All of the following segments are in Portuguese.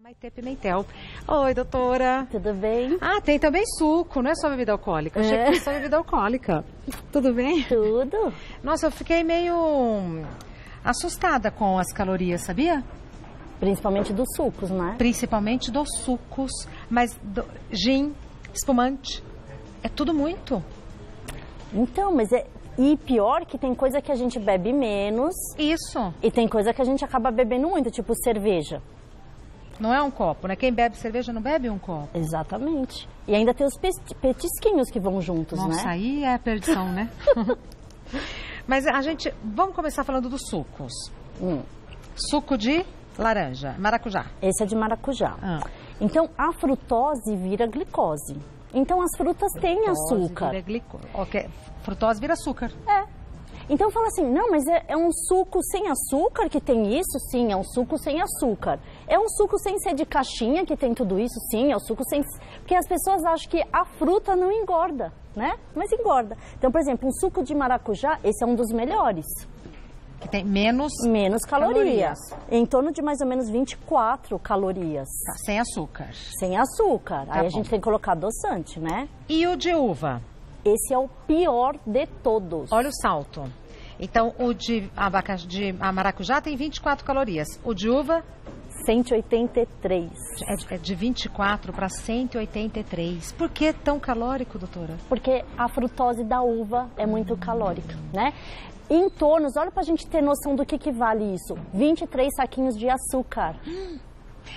Maitê Pimentel. Oi, doutora. Tudo bem? Ah, tem também suco, não é só bebida alcoólica. Achei que fosse só bebida alcoólica. Tudo bem? Tudo. Nossa, eu fiquei meio assustada com as calorias, sabia? Principalmente dos sucos, né? Principalmente dos sucos, mas gin, espumante, é tudo muito. Então, e pior que tem coisa que a gente bebe menos. Isso. E tem coisa que a gente acaba bebendo muito, tipo cerveja. Não é um copo, né? Quem bebe cerveja não bebe um copo. Exatamente. E ainda tem os petisquinhos que vão juntos, né? Nossa, aí é a perdição, né? Mas vamos começar falando dos sucos. Suco de laranja, maracujá. Esse é de maracujá. Então, a frutose vira glicose. Então, as frutas têm açúcar. Frutose vira açúcar. Então fala assim, não, mas é um suco sem açúcar que tem isso? Sim, é um suco sem açúcar. É um suco sem ser de caixinha que tem tudo isso? Sim, é um suco sem... Porque as pessoas acham que a fruta não engorda, né? Mas engorda. Então, por exemplo, um suco de maracujá, esse é um dos melhores. Que tem menos calorias. Em torno de mais ou menos 24 calorias. Tá, sem açúcar. Sem açúcar. Tá Aí bom. A gente tem que colocar adoçante, né? E o de uva? Esse é o pior de todos. Olha o salto. Então, o de maracujá tem 24 calorias. O de uva? 183. É de 24 para 183. Por que tão calórico, doutora? Porque a frutose da uva é muito calórica, né? Em torno, olha pra gente ter noção do que vale isso. 23 saquinhos de açúcar.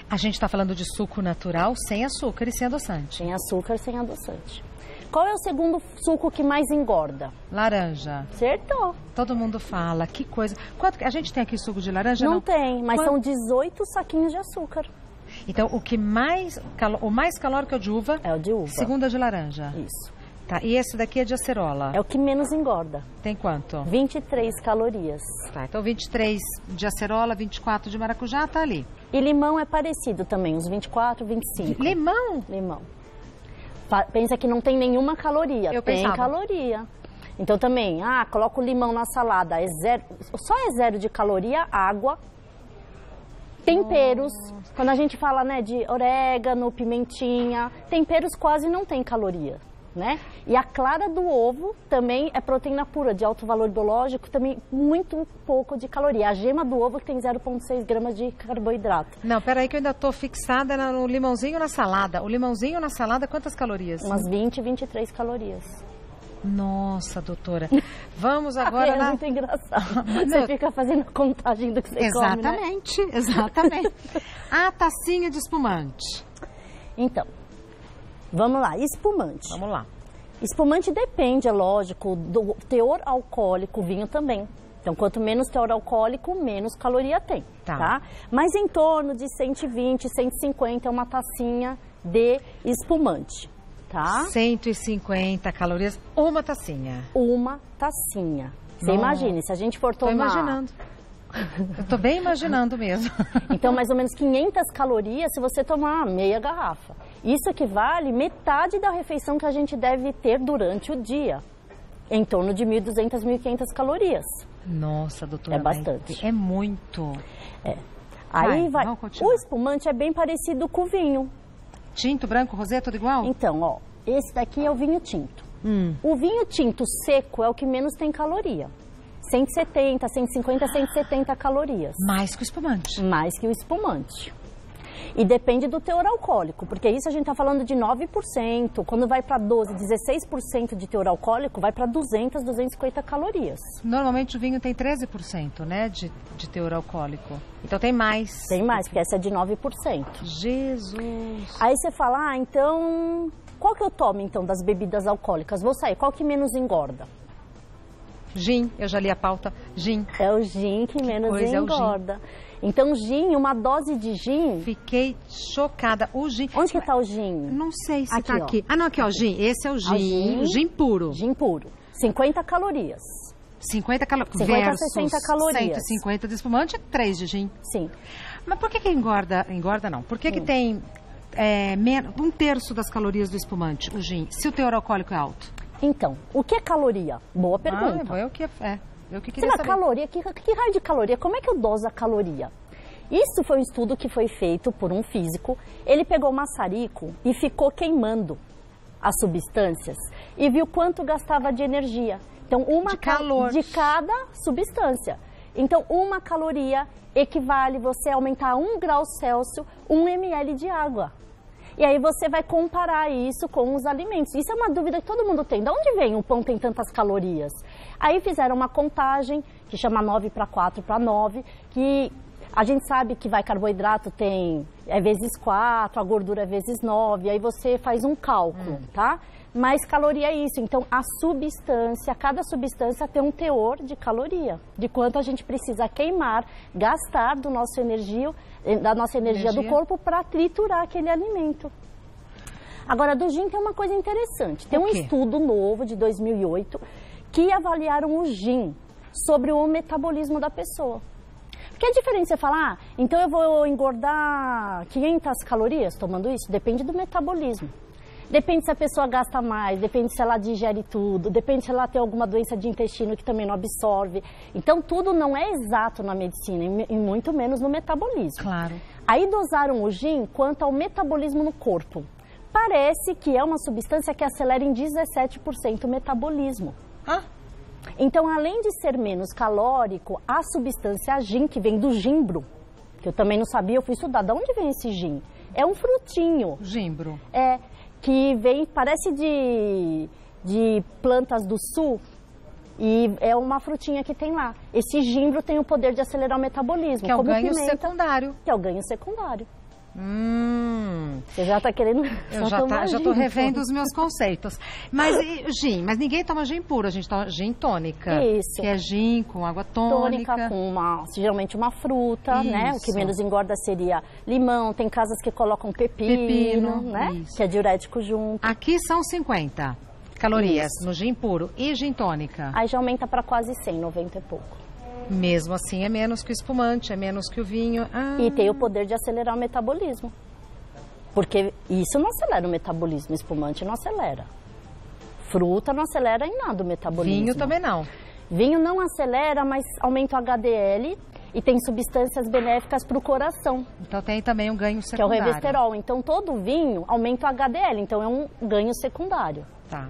A gente está falando de suco natural, sem açúcar e sem adoçante. Sem açúcar, sem adoçante. Qual é o segundo suco que mais engorda? Laranja. Acertou. Todo mundo fala, que coisa. Quanto a gente tem aqui suco de laranja? Não tem, mas são 18 saquinhos de açúcar. Então, o mais calórico é o de uva? É o de uva. Segundo é de laranja. Isso. Tá, e esse daqui é de acerola? É o que menos engorda. Tem quanto? 23 calorias. Tá, então 23 de acerola, 24 de maracujá, tá ali. E limão é parecido também, uns 24, 25. Limão? Limão. Pensa que não tem nenhuma caloria. Tem caloria. Então também, coloca o limão na salada, só é zero de caloria, água, temperos. Quando a gente fala, né, de orégano, pimentinha, temperos quase não tem caloria, né? E a clara do ovo também é proteína pura, de alto valor biológico, também muito pouco de caloria. A gema do ovo tem 0,6 gramas de carboidrato. Não, peraí que eu ainda tô fixada no limãozinho na salada. O limãozinho na salada, quantas calorias? Umas 20, 23 calorias. Nossa, doutora. Vamos agora É muito engraçado. Você fica fazendo a contagem do que você come, né? Exatamente. A tacinha de espumante. Então, vamos lá, espumante. Vamos lá. Espumante depende, é lógico, do teor alcoólico, vinho também. Então, quanto menos teor alcoólico, menos caloria tem, tá? Mas em torno de 120, 150 é uma tacinha de espumante, tá? 150 calorias, uma tacinha. Uma tacinha. Você imagine, se a gente for tomar... Tô imaginando. Eu tô bem imaginando mesmo. Então, mais ou menos 500 calorias se você tomar meia garrafa. Isso equivale metade da refeição que a gente deve ter durante o dia. Em torno de 1.200, 1.500 calorias. Nossa, doutora. É bastante. É muito. Aí vai. O espumante é bem parecido com o vinho. Tinto, branco, rosé, tudo igual? Então, esse daqui é o vinho tinto. O vinho tinto seco é o que menos tem caloria. 170, 150, 170 calorias. Mais que o espumante. Mais que o espumante. E depende do teor alcoólico, porque isso a gente está falando de 9%. Quando vai para 12%, 16% de teor alcoólico, vai para 200, 250 calorias. Normalmente o vinho tem 13%, né, de teor alcoólico. Então tem mais. Tem mais, porque essa é de 9%. Jesus! Aí você fala, então, qual que eu tomo, então, das bebidas alcoólicas? Vou sair, qual que menos engorda? Gin, eu já li a pauta, gin. É o gin que menos engorda. Então, gin, uma dose de gin... Fiquei chocada. O gin... Onde que tá o gin? Não sei se tá aqui. Não, aqui, gin. Esse é o gin. Gin puro. Gin puro. 50 calorias. 50 calorias. 50 a 60 calorias. 150 de espumante, 3 de gin. Sim. Mas por que engorda? Engorda não. Por que tem 1/3 das calorias do espumante, o gin, se o teor alcoólico é alto? Então, o que é caloria? Boa pergunta. Eu que queria saber. Caloria, que raio de caloria? Como é que eu doso a caloria? Isso foi um estudo que foi feito por um físico. Ele pegou o maçarico e ficou queimando as substâncias e viu quanto gastava de energia. Então, de calor de cada substância. Então, 1 caloria equivale você aumentar 1 grau Celsius, 1 ml de água. E aí você vai comparar isso com os alimentos. Isso é uma dúvida que todo mundo tem. De onde vem o pão tem tantas calorias? Aí fizeram uma contagem que chama 9 para 4 para 9, que a gente sabe que carboidrato tem vezes 4, a gordura é vezes 9, aí você faz um cálculo, tá? Mas caloria é isso. Então, cada substância tem um teor de caloria, de quanto a gente precisa queimar, gastar da nossa energia do corpo para triturar aquele alimento. Agora, do gin tem uma coisa interessante. Tem um estudo novo de 2008 que avaliaram o gin sobre o metabolismo da pessoa. Porque é diferente você falar, então eu vou engordar 500 calorias tomando isso? Depende do metabolismo. Depende se a pessoa gasta mais, depende se ela digere tudo, depende se ela tem alguma doença de intestino que também não absorve. Então, tudo não é exato na medicina e muito menos no metabolismo. Claro. Aí dosaram o gin quanto ao metabolismo no corpo. Parece que é uma substância que acelera em 17% o metabolismo. Então, além de ser menos calórico, a substância gin, que vem do gimbro, que eu também não sabia, eu fui estudar. De onde vem esse gin? É um frutinho. Gimbro. Que vem, parece de plantas do sul, e é uma frutinha que tem lá. Esse gimbro tem o poder de acelerar o metabolismo. Que é o ganho secundário. Que é o ganho secundário. Você já está querendo... Eu já estou revendo os meus conceitos. Mas mas ninguém toma gin puro, a gente toma gin tônica. Isso. Que é gin com água tônica. Com geralmente uma fruta, né? O que menos engorda seria limão. Tem casas que colocam pepino, né? Isso. Que é diurético junto. Aqui são 50 calorias no gin puro e gin tônica. Aí já aumenta para quase 100, 90 e pouco. Mesmo assim, é menos que o espumante, é menos que o vinho. E tem o poder de acelerar o metabolismo. Porque isso não acelera o metabolismo, espumante não acelera. Fruta não acelera em nada o metabolismo. Vinho também não. Vinho não acelera, mas aumenta o HDL e tem substâncias benéficas para o coração. Então tem também um ganho secundário. Que é o resveratrol. Então todo vinho aumenta o HDL, então é um ganho secundário. Tá.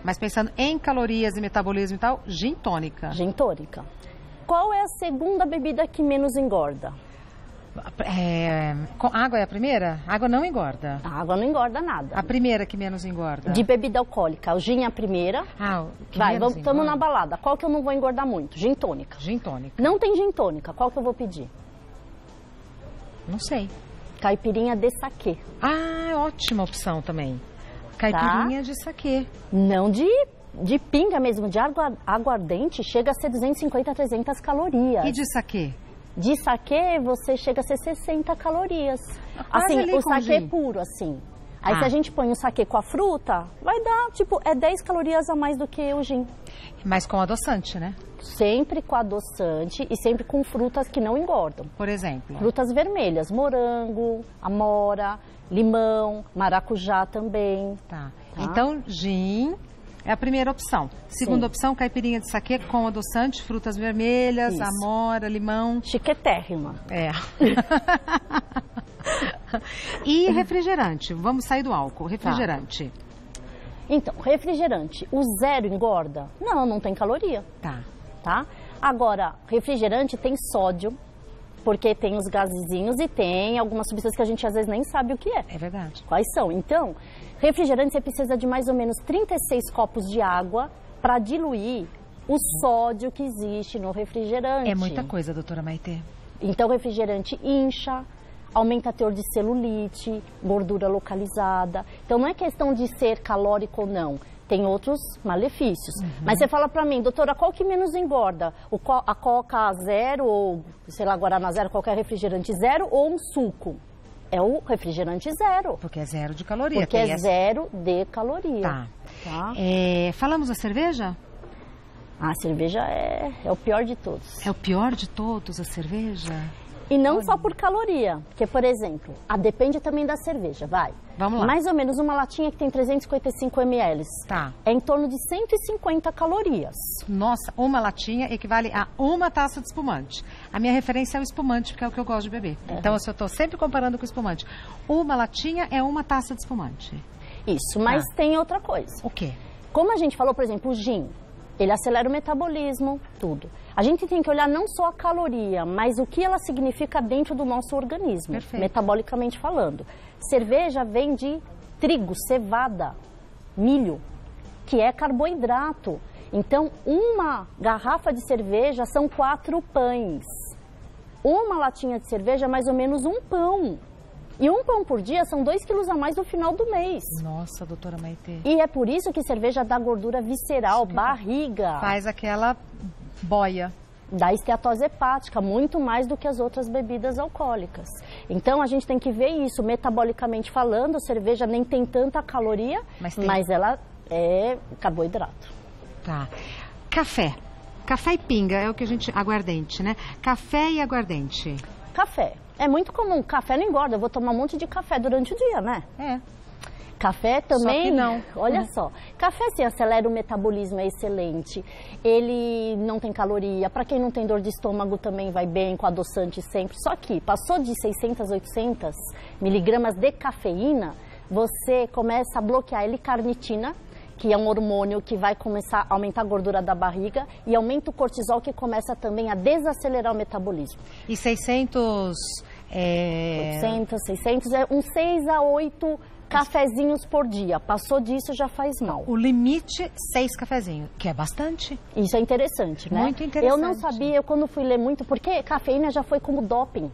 Mas pensando em calorias e metabolismo e tal, gin tônica. Gin tônica. Qual é a segunda bebida que menos engorda? Água é a primeira? Água não engorda. A água não engorda nada. A primeira que menos engorda? De bebida alcoólica. O gin é a primeira. Estamos na balada. Qual que eu não vou engordar muito? Gin tônica. Gin tônica. Não tem gin tônica. Qual que eu vou pedir? Não sei. Caipirinha de saquê. Ótima opção também. Caipirinha de saquê. Não de pinga mesmo, de aguardente, chega a ser 250 a 300 calorias. E de saquê? De saquê, você chega a ser 60 calorias. Assim, o saquê puro, assim. Aí se a gente põe o saquê com a fruta, vai dar, 10 calorias a mais do que o gin. Mas com adoçante, né? Sempre com adoçante e sempre com frutas que não engordam. Por exemplo? Frutas vermelhas, morango, amora, limão, maracujá também. Tá. Então, gin é a primeira opção. Segunda opção, caipirinha de saquê com adoçante, frutas vermelhas, amora, limão. Chiquetérrima. E refrigerante. Vamos sair do álcool. Refrigerante. Então, refrigerante. O zero engorda? Não tem caloria. Tá? Agora, refrigerante tem sódio, porque tem os gasezinhos e tem algumas substâncias que a gente às vezes nem sabe o que é. É verdade. Quais são? Então, refrigerante você precisa de mais ou menos 36 copos de água para diluir o sódio que existe no refrigerante. É muita coisa, doutora Maitê. Então, o refrigerante incha, aumenta o teor de celulite, gordura localizada. Então, não é questão de ser calórico ou não. Tem outros malefícios. Mas você fala pra mim, doutora, qual que menos engorda? A Coca zero ou, sei lá, Guaraná zero, qualquer refrigerante zero ou um suco? É o refrigerante zero. Porque é zero de caloria. Porque é zero de caloria. Tá. Falamos da cerveja? A cerveja é o pior de todos. É o pior de todos, a cerveja? E não só por caloria, porque, por exemplo, depende também da cerveja, vai. Vamos lá. Mais ou menos uma latinha que tem 355 ml. Tá. É em torno de 150 calorias. Nossa, uma latinha equivale a uma taça de espumante. A minha referência é o espumante, porque é o que eu gosto de beber. Então, eu estou sempre comparando com o espumante. Uma latinha é uma taça de espumante. Isso, mas tem outra coisa. O quê? Como a gente falou, por exemplo, o gin, ele acelera o metabolismo, tudo. A gente tem que olhar não só a caloria, mas o que ela significa dentro do nosso organismo, metabolicamente falando. Cerveja vem de trigo, cevada, milho, que é carboidrato. Então, uma garrafa de cerveja são 4 pães. Uma latinha de cerveja é mais ou menos um pão. E um pão por dia são 2 quilos a mais no final do mês. Nossa, doutora Maitê. E é por isso que cerveja dá gordura visceral, barriga. Faz aquela boia. Dá esteatose hepática, muito mais do que as outras bebidas alcoólicas. Então, a gente tem que ver isso, metabolicamente falando, a cerveja nem tem tanta caloria, mas ela é carboidrato. Tá. Café. Café e pinga é o que a gente... Aguardente, né? Café e aguardente. Café. É muito comum. Café não engorda. Eu vou tomar um monte de café durante o dia, né? É. Café também... Só que não. Olha só. Café, assim, acelera o metabolismo, é excelente. Ele não tem caloria. Para quem não tem dor de estômago também vai bem, com adoçante sempre. Só que passou de 600, 800 miligramas de cafeína, você começa a bloquear a L-carnitina, que é um hormônio que vai começar a aumentar a gordura da barriga, e aumenta o cortisol, que começa também a desacelerar o metabolismo. E 600... 800, 600, é uns 6 a 8 cafezinhos por dia. Passou disso, já faz mal. O limite, 6 cafezinhos, que é bastante. Isso é interessante, né? Muito interessante. Eu não sabia, quando fui ler muito, porque cafeína já foi como doping.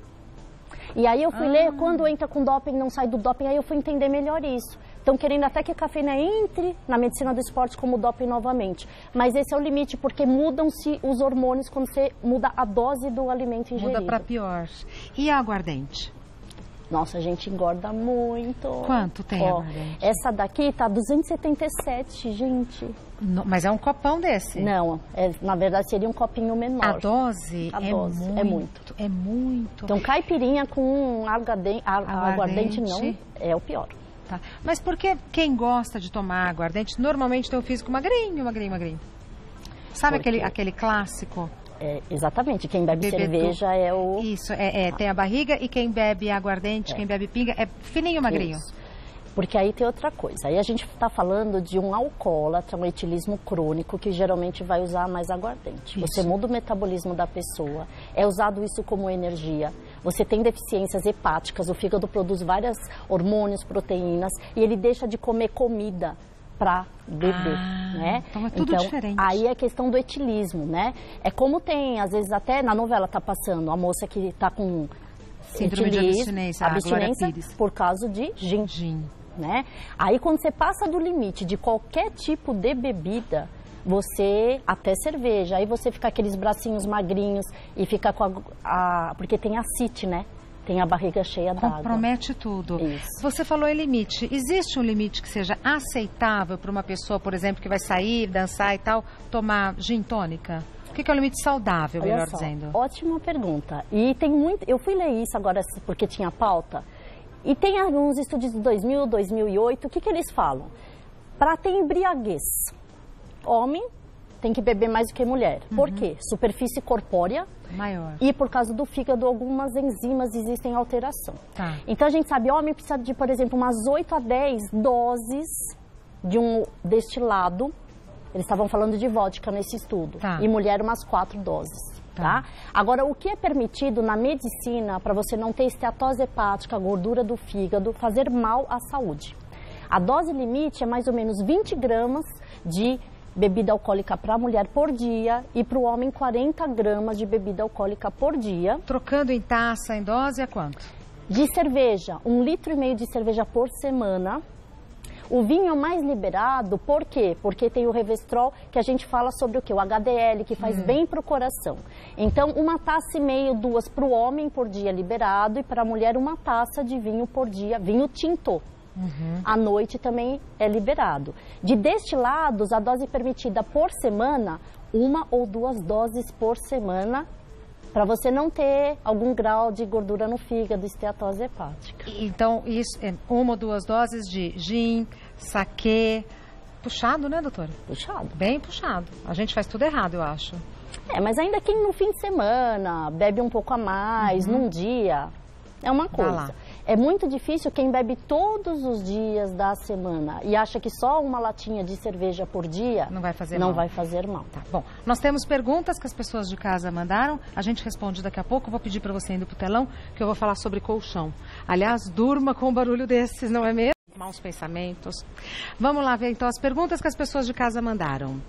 E aí eu fui ler, quando entra com doping, não sai do doping, aí eu fui entender melhor isso. Estão querendo até que a cafeína entre na medicina do esporte como doping novamente. Mas esse é o limite, porque mudam-se os hormônios quando você muda a dose do alimento ingerido. Muda para pior. E a aguardente? Nossa, a gente engorda muito. Quanto tem aguardente? Essa daqui tá 277, gente. Mas é um copão desse? Não, na verdade seria um copinho menor. A dose, é muito. É muito. Então, caipirinha com aguardente não, é o pior. Tá. Mas por que quem gosta de tomar aguardente, normalmente tem o físico magrinho? Sabe aquele clássico? Exatamente, quem bebe cerveja é o... Isso, tem a barriga, e quem bebe aguardente, quem bebe pinga, é fininho, magrinho. Isso. Porque aí tem outra coisa. Aí a gente está falando de um alcoólatra, um etilismo crônico, que geralmente vai usar mais aguardente. Isso. Você muda o metabolismo da pessoa, é usado isso como energia. Você tem deficiências hepáticas, o fígado produz vários hormônios, proteínas, e ele deixa de comer comida para beber, né? Então é tudo diferente. Aí é a questão do etilismo, né? É como tem, às vezes até na novela tá passando, a moça que tá com síndrome de abstinência, por causa de gin. Né? Aí quando você passa do limite de qualquer tipo de bebida, você, até cerveja, aí você fica aqueles bracinhos magrinhos e fica com porque tem ascite, né? Tem a barriga cheia d'água. Compromete tudo. Isso. Você falou em limite. Existe um limite que seja aceitável para uma pessoa, por exemplo, que vai sair, dançar e tal, tomar gin tônica? O que é o limite saudável, melhor dizendo? Ótima pergunta. E tem muito... Eu fui ler isso agora porque tinha pauta. E tem alguns estudos de 2000, 2008, o que eles falam? Para ter embriaguez, homem tem que beber mais do que mulher. Por quê? Superfície corpórea maior. E por causa do fígado, algumas enzimas existem em alteração. Tá. Então a gente sabe, homem precisa de, por exemplo, umas 8 a 10 doses de um destilado. Eles estavam falando de vodka nesse estudo. Tá. E mulher umas 4 doses. Tá? Agora, o que é permitido na medicina para você não ter esteatose hepática, gordura do fígado, fazer mal à saúde? A dose limite é mais ou menos 20 gramas de bebida alcoólica para a mulher por dia e para o homem 40 gramas de bebida alcoólica por dia. Trocando em taça, em dose, é quanto? De cerveja, 1,5 litro de cerveja por semana. O vinho é mais liberado, por quê? Porque tem o Resveratrol, que a gente fala sobre o quê? O HDL, que faz bem para o coração. Então, 1,5 taças, 2 para o homem por dia liberado, e para a mulher 1 taça de vinho por dia, vinho tinto. À noite também é liberado. De destilados, a dose permitida por semana, 1 ou 2 doses por semana para você não ter algum grau de gordura no fígado, esteatose hepática. Então, isso é 1 ou 2 doses de gin, saquê. Puxado, né, doutora? Puxado. Bem puxado. A gente faz tudo errado, eu acho. Mas ainda quem no fim de semana bebe um pouco a mais, num dia, é uma coisa. É muito difícil quem bebe todos os dias da semana e acha que só uma latinha de cerveja por dia não vai fazer mal. Tá bom. Nós temos perguntas que as pessoas de casa mandaram. A gente responde daqui a pouco. Eu vou pedir para você indo pro telão que eu vou falar sobre colchão. Aliás, durma com um barulho desses, não é mesmo? Maus pensamentos. Vamos lá ver então as perguntas que as pessoas de casa mandaram.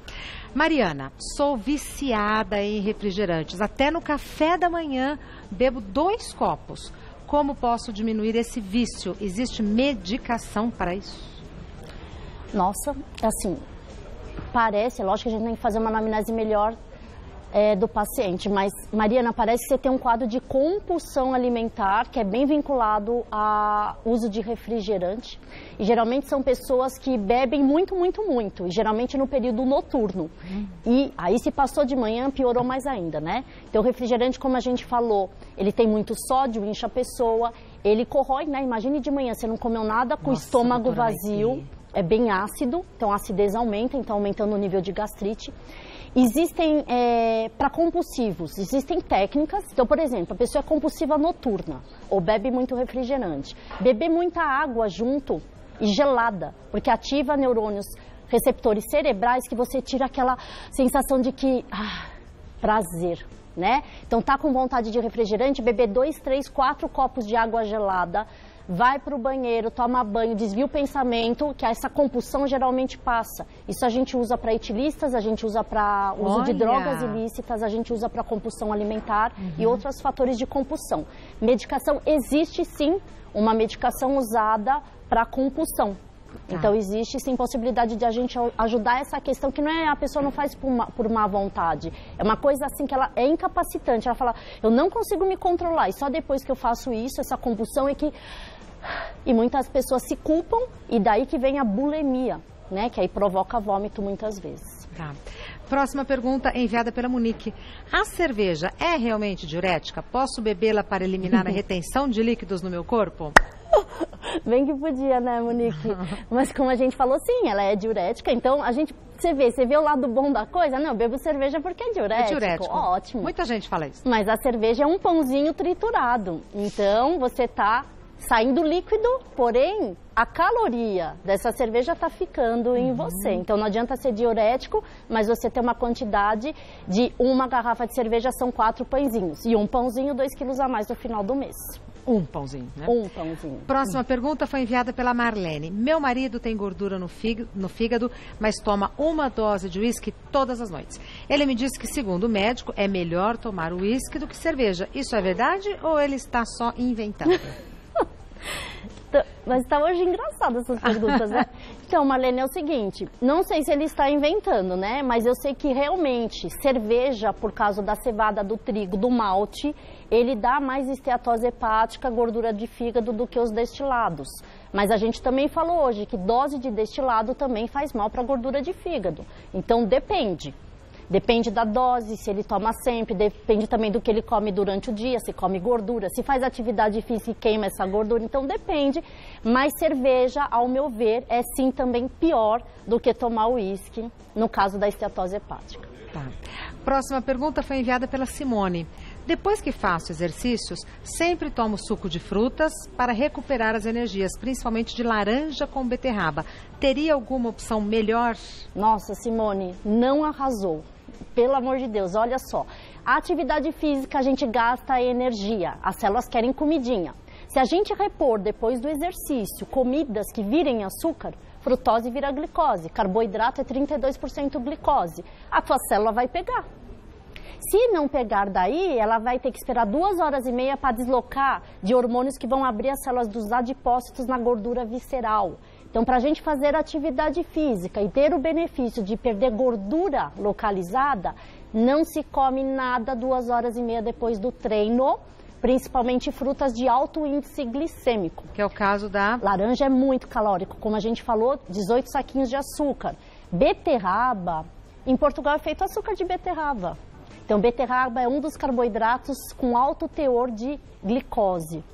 Mariana, sou viciada em refrigerantes. Até no café da manhã bebo 2 copos. Como posso diminuir esse vício? Existe medicação para isso? Nossa, assim, parece, lógico que a gente tem que fazer uma anamnese melhor do paciente, mas Mariana, parece que você tem um quadro de compulsão alimentar que é bem vinculado ao uso de refrigerante e geralmente são pessoas que bebem muito, e geralmente no período noturno. E aí se passou de manhã, piorou mais ainda, né? Então o refrigerante, como a gente falou, ele tem muito sódio, incha a pessoa, ele corrói, né? Imagine de manhã, você não comeu nada com o estômago vazio, é bem ácido, então a acidez aumenta, então aumentando o nível de gastrite. Existem, para compulsivos, existem técnicas. Então, por exemplo, a pessoa é compulsiva noturna ou bebe muito refrigerante. Beber muita água junto e gelada, porque ativa neurônios, receptores cerebrais que você tira aquela sensação de que, prazer, né? Então, tá com vontade de refrigerante, beber 2, 3, 4 copos de água gelada, vai para o banheiro, toma banho, desvia o pensamento, que essa compulsão geralmente passa. Isso a gente usa para etilistas, a gente usa para uso de drogas ilícitas, a gente usa para compulsão alimentar e outros fatores de compulsão. Medicação, existe sim uma medicação usada para compulsão. Então existe sim possibilidade de a gente ajudar essa questão que não é a pessoa não faz por má vontade. É uma coisa assim que ela é incapacitante. Ela fala, eu não consigo me controlar e só depois que eu faço isso, essa compulsão é que... E muitas pessoas se culpam e daí que vem a bulimia, né? Que aí provoca vômito muitas vezes. Tá. Próxima pergunta enviada pela Monique. A cerveja é realmente diurética? Posso bebê-la para eliminar a retenção de líquidos no meu corpo? Bem que podia, né, Monique? Mas como a gente falou, sim, ela é diurética. Então, você vê o lado bom da coisa? Não, eu bebo cerveja porque é diurético. É diurético. Ótimo. Muita gente fala isso. Mas a cerveja é um pãozinho triturado. Então, você está saindo líquido, porém, a caloria dessa cerveja está ficando em você. Então, não adianta ser diurético, mas você tem uma quantidade de uma garrafa de cerveja, são 4 pãezinhos. E um pãozinho, 2 quilos a mais no final do mês. Um pãozinho, né? Um pãozinho. Próxima pergunta foi enviada pela Marlene. Meu marido tem gordura no fígado, mas toma 1 dose de uísque todas as noites. Ele me disse que, segundo o médico, é melhor tomar uísque do que cerveja. Isso é verdade ou ele está só inventando? Mas está hoje engraçado essas perguntas, né? Então, Marlene, é o seguinte, não sei se ele está inventando, né? Mas eu sei que realmente cerveja, por causa da cevada, do trigo, do malte, ele dá mais esteatose hepática, gordura de fígado do que os destilados. Mas a gente também falou hoje que dose de destilado também faz mal para a gordura de fígado. Então, depende. Depende da dose, se ele toma sempre, depende também do que ele come durante o dia, se come gordura, se faz atividade física e queima essa gordura, então depende. Mas cerveja, ao meu ver, é sim também pior do que tomar uísque, no caso da esteatose hepática. Tá. Próxima pergunta foi enviada pela Simone. Depois que faço exercícios, sempre tomo suco de frutas para recuperar as energias, principalmente de laranja com beterraba. Teria alguma opção melhor? Nossa, Simone, não arrasou. Pelo amor de Deus, olha só. A atividade física, a gente gasta energia. As células querem comidinha. Se a gente repor, depois do exercício, comidas que virem açúcar, frutose vira glicose. Carboidrato é 32% glicose. A tua célula vai pegar. Se não pegar daí, ela vai ter que esperar 2 horas e meia para deslocar de hormônios que vão abrir as células dos adipócitos na gordura visceral. Então, para a gente fazer atividade física e ter o benefício de perder gordura localizada, não se come nada 2 horas e meia depois do treino, principalmente frutas de alto índice glicêmico. Que é o caso da... Laranja é muito calórico, como a gente falou, 18 saquinhos de açúcar. Beterraba, em Portugal é feito açúcar de beterraba. Então, beterraba é um dos carboidratos com alto teor de glicose.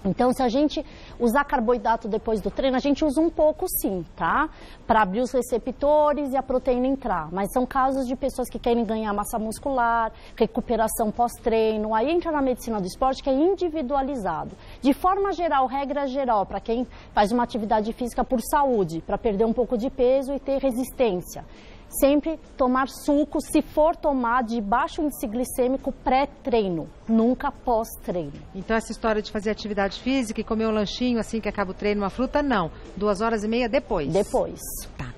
Então, se a gente usar carboidrato depois do treino, a gente usa um pouco sim, tá? Para abrir os receptores e a proteína entrar. Mas são casos de pessoas que querem ganhar massa muscular, recuperação pós-treino. Aí entra na medicina do esporte, que é individualizado. De forma geral, regra geral, para quem faz uma atividade física por saúde, para perder um pouco de peso e ter resistência. Sempre tomar suco, se for tomar de baixo índice glicêmico pré-treino, nunca pós-treino. Então essa história de fazer atividade física e comer um lanchinho assim que acaba o treino, uma fruta, não. 2h30 depois. Depois. Tá.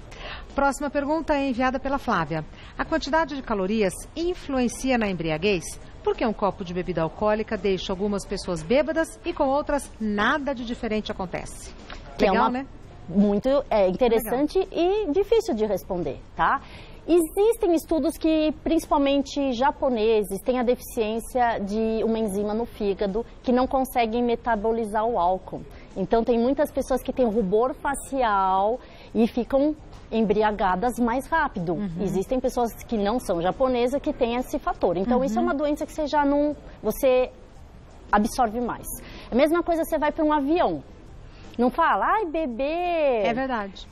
Próxima pergunta é enviada pela Flávia. A quantidade de calorias influencia na embriaguez? Porque um copo de bebida alcoólica deixa algumas pessoas bêbadas e com outras nada de diferente acontece. Legal, né? Muito interessante e difícil de responder, tá? Existem estudos que, principalmente japoneses, têm a deficiência de uma enzima no fígado que não conseguem metabolizar o álcool. Então, tem muitas pessoas que têm rubor facial e ficam embriagadas mais rápido. Existem pessoas que não são japonesas que têm esse fator. Então, isso é uma doença que você absorve mais. A mesma coisa você vai para um avião. Não fala, ai, beber... É verdade.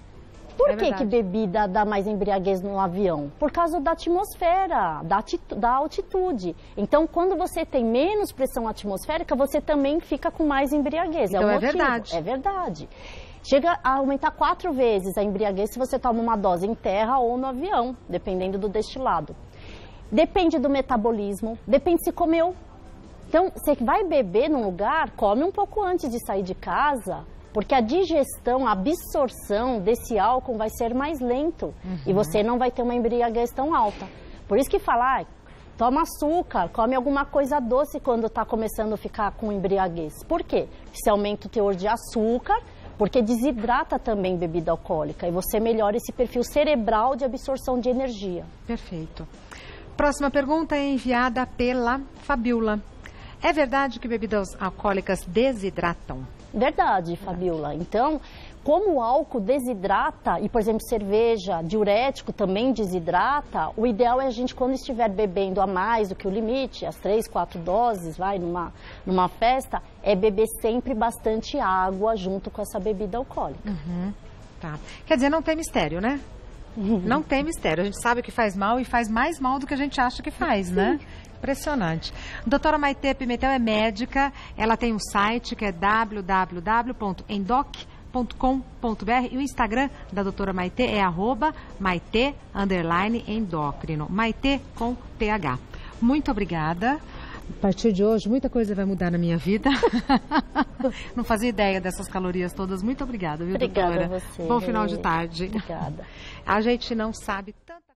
Por que bebida dá mais embriaguez no avião? Por causa da atmosfera, da altitude. Então, quando você tem menos pressão atmosférica, você também fica com mais embriaguez. Então, é verdade. É verdade. Chega a aumentar 4 vezes a embriaguez se você toma uma dose em terra ou no avião, dependendo do destilado. Depende do metabolismo, depende se comeu. Então, você vai beber num lugar, come um pouco antes de sair de casa... Porque a digestão, a absorção desse álcool vai ser mais lento e você não vai ter uma embriaguez tão alta. Por isso que falar, toma açúcar, come alguma coisa doce quando está começando a ficar com embriaguez. Por quê? Você aumenta o teor de açúcar, porque desidrata também bebida alcoólica e você melhora esse perfil cerebral de absorção de energia. Perfeito. Próxima pergunta é enviada pela Fabiola. É verdade que bebidas alcoólicas desidratam? Verdade, Fabiola. Então, como o álcool desidrata, e por exemplo, cerveja, diurético também desidrata, o ideal é a gente, quando estiver bebendo a mais do que o limite, as 3, 4 doses, numa festa, é beber sempre bastante água junto com essa bebida alcoólica. Tá. Quer dizer, não tem mistério, né? Não tem mistério. A gente sabe que faz mal e faz mais mal do que a gente acha que faz, né? Impressionante. Doutora Maitê Pimentel é médica, ela tem um site que é www.endoc.com.br e o Instagram da doutora Maitê é @Maitê_endócrino, Maitê com TH. Muito obrigada. A partir de hoje, muita coisa vai mudar na minha vida. Não fazia ideia dessas calorias todas. Muito obrigada, viu, doutora? Obrigada a você. Bom final de tarde. Obrigada. A gente não sabe tanto.